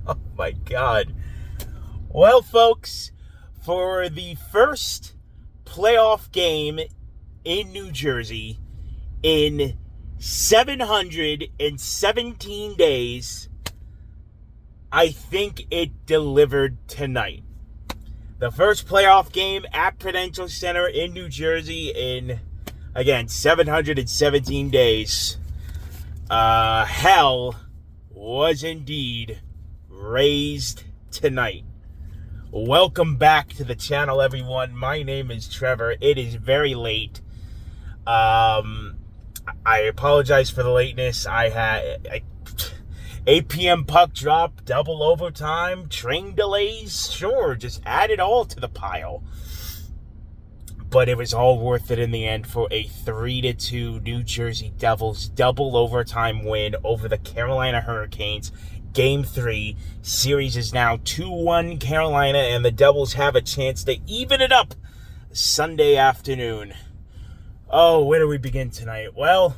Oh my God. Well, folks, for the first playoff game in New Jersey in 717 days, I think it delivered tonight. The first playoff game at Prudential Center in New Jersey in, again, 717 days. Hell was indeed raised tonight. Welcome back to the channel, everyone. My name is Trevor. It is very late. I apologize for the lateness. I had 8 p.m. puck drop, double overtime, train delays. Sure, just add it all to the pile. But it was all worth it in the end for a 3-2 New Jersey Devils double overtime win over the Carolina Hurricanes. Game 3. Series is now 2-1 Carolina, and the Devils have a chance to even it up Sunday afternoon. Oh, where do we begin tonight? Well,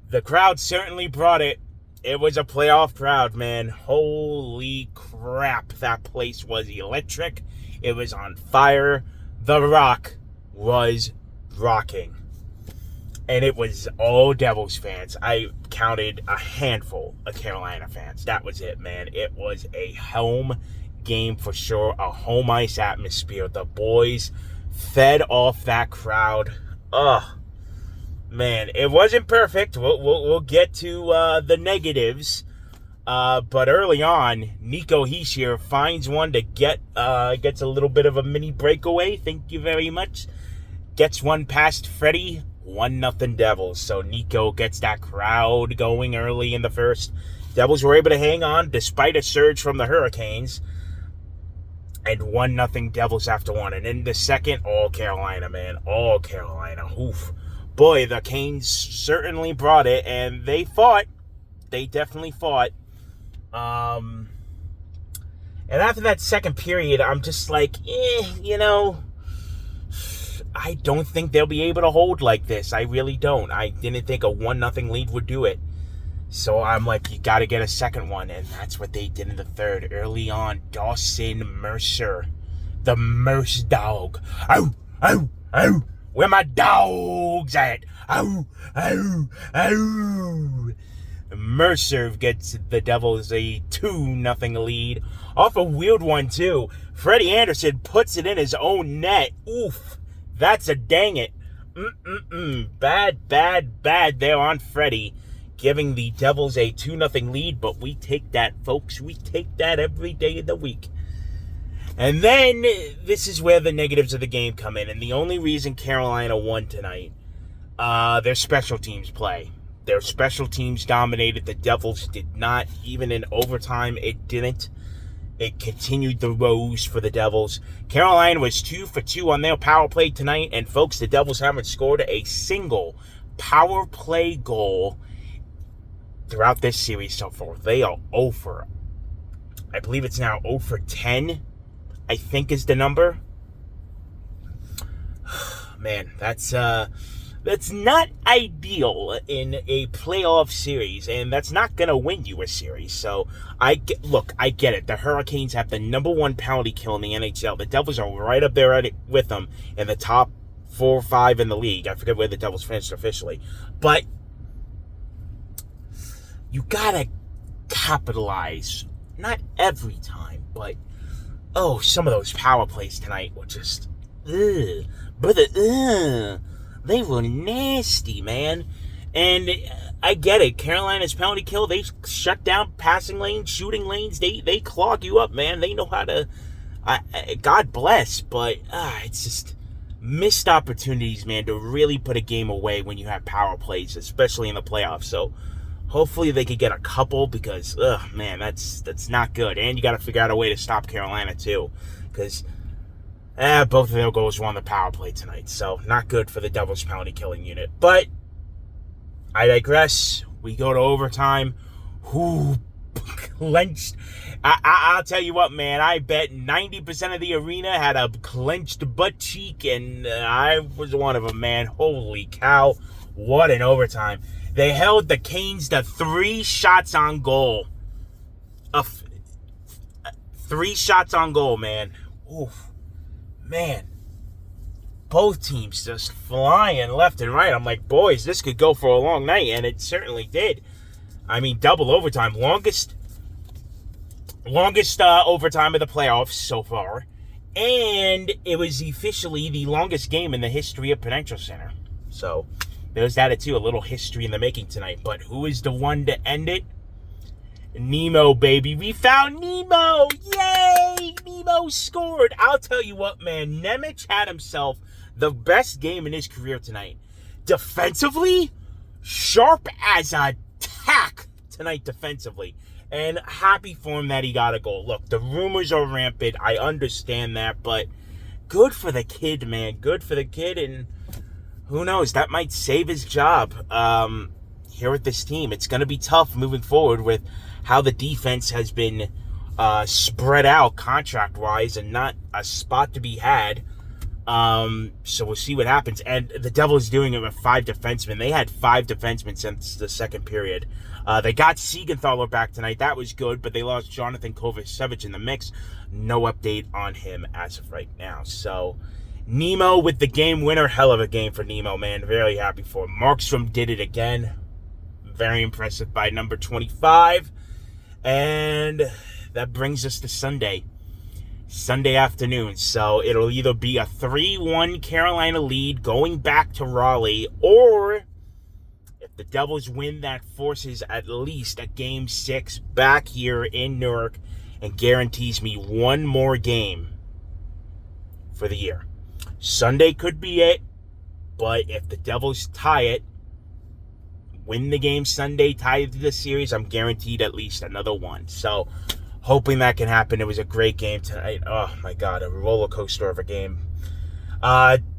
the crowd certainly brought it. It was a playoff crowd, man. Holy crap, that place was electric. It was on fire. The Rock was rocking. And it was all Devils fans. I counted a handful of Carolina fans. That was it, man. It was a home game for sure. A home ice atmosphere. The boys fed off that crowd. Man, it wasn't perfect. We'll get to the negatives. But early on, Nico Hischier finds one to gets a little bit of a mini breakaway. Thank you very much. Gets one past Freddie. 1-0 Devils. So Nico gets that crowd going early in the first. Devils were able to hang on despite a surge from the Hurricanes. And 1-0 Devils after one. And in the second, all Carolina, man. All Carolina. Oof. Boy, the Canes certainly brought it. And they fought. They definitely fought. And after that second period, I'm just like, I don't think they'll be able to hold like this. I really don't. I didn't think a 1-0 lead would do it. So I'm like, you got to get a second one. And that's what they did in the third. Early on, Dawson Mercer. The Merce dog. Ow, ow, ow. Where my dogs at? Ow, ow, ow. Mercer gets the Devils a 2-0 lead. Off a weird one, too. Freddie Anderson puts it in his own net. Oof. That's a dang it. Bad there on Freddie. Giving the Devils a 2-0 lead, but we take that, folks. We take that every day of the week. And then, this is where the negatives of the game come in. And the only reason Carolina won tonight, their special teams play. Their special teams dominated. The Devils did not. Even in overtime, it didn't. It continued the rose for the Devils. Carolina was 2 for 2 on their power play tonight. And, folks, the Devils haven't scored a single power play goal throughout this series so far. They are 0 for, I believe it's now 0 for 10, I think is the number. Man, that's not ideal in a playoff series, and that's not going to win you a series. So, I get it. The Hurricanes have the number 1 penalty kill in the NHL. The Devils are right up there with them in the top 4 or 5 in the league. I forget where the Devils finished officially. But you got to capitalize. Not every time, but, some of those power plays tonight were just, they were nasty, man. And I get it. Carolina's penalty kill, they shut down passing lanes, shooting lanes. They clog you up, man. They know how to, God bless, but it's just missed opportunities, man, to really put a game away when you have power plays, especially in the playoffs. So hopefully they could get a couple because, man, that's not good. And you got to figure out a way to stop Carolina, too, because both of their goals were on the power play tonight, so not good for the Devils' penalty killing unit. But I digress. We go to overtime. Who clenched? I'll tell you what, man. I bet 90% of the arena had a clenched butt cheek, and I was one of them, man. Holy cow! What an overtime! They held the Canes to 3 shots on goal. 3 shots on goal, man. Oof, man. Both teams just flying left and right. I'm like, boys, this could go for a long night, and it certainly did. I mean, double overtime, longest overtime of the playoffs so far, and it was officially the longest game in the history of Prudential Center. So there's that too, a little history in the making tonight. But who is the one to end it? Nemo, baby. We found Nemo. Yay! Nemo scored. I'll tell you what, man. Nemec had himself the best game in his career tonight. Defensively, sharp as a tack tonight defensively. And happy for him that he got a goal. Look, the rumors are rampant. I understand that, but good for the kid, man. Good for the kid, and who knows? That might save his job here with this team. It's going to be tough moving forward with how the defense has been spread out contract-wise and not a spot to be had. So we'll see what happens. And the Devils doing it with 5 defensemen. They had 5 defensemen since the second period. They got Siegenthaler back tonight. That was good, but they lost Jonathan Kovacevic in the mix. No update on him as of right now. So Nemo with the game winner. Hell of a game for Nemo, man. Very happy for him. Markstrom did it again. Very impressive by number 25. And that brings us to Sunday afternoon. So it'll either be a 3-1 Carolina lead going back to Raleigh, or if the Devils win, that forces at least a Game 6 back here in Newark and guarantees me one more game for the year. Sunday could be it, but if the Devils tie it, win the game Sunday, tie the series, I'm guaranteed at least another one. So hoping that can happen. It was a great game tonight. Oh, my God, a roller coaster of a game.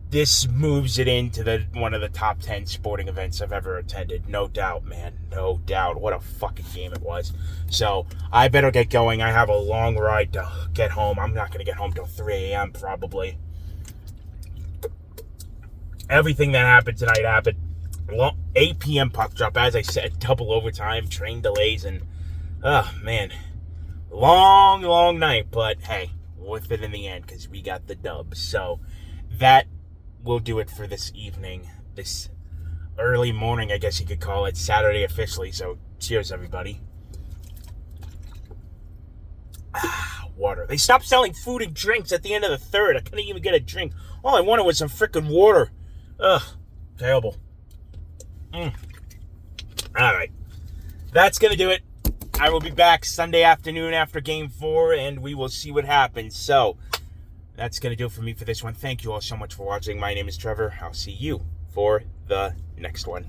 This moves it into one of the top 10 sporting events I've ever attended. No doubt, man. No doubt. What a fucking game it was. So I better get going. I have a long ride to get home. I'm not going to get home till 3 a.m. probably. Everything that happened tonight happened. 8 p.m. puck drop. As I said, double overtime, train delays, and, oh, man. Long night, but hey, worth it in the end because we got the dub. So that will do it for this evening, this early morning, I guess you could call it, Saturday officially. So cheers, everybody. Water. They stopped selling food and drinks at the end of the third. I couldn't even get a drink. All I wanted was some freaking water. Ugh, terrible. All right, that's gonna do it. I will be back Sunday afternoon after Game 4, and we will see what happens. So that's going to do it for me for this one. Thank you all so much for watching. My name is Trevor. I'll see you for the next one.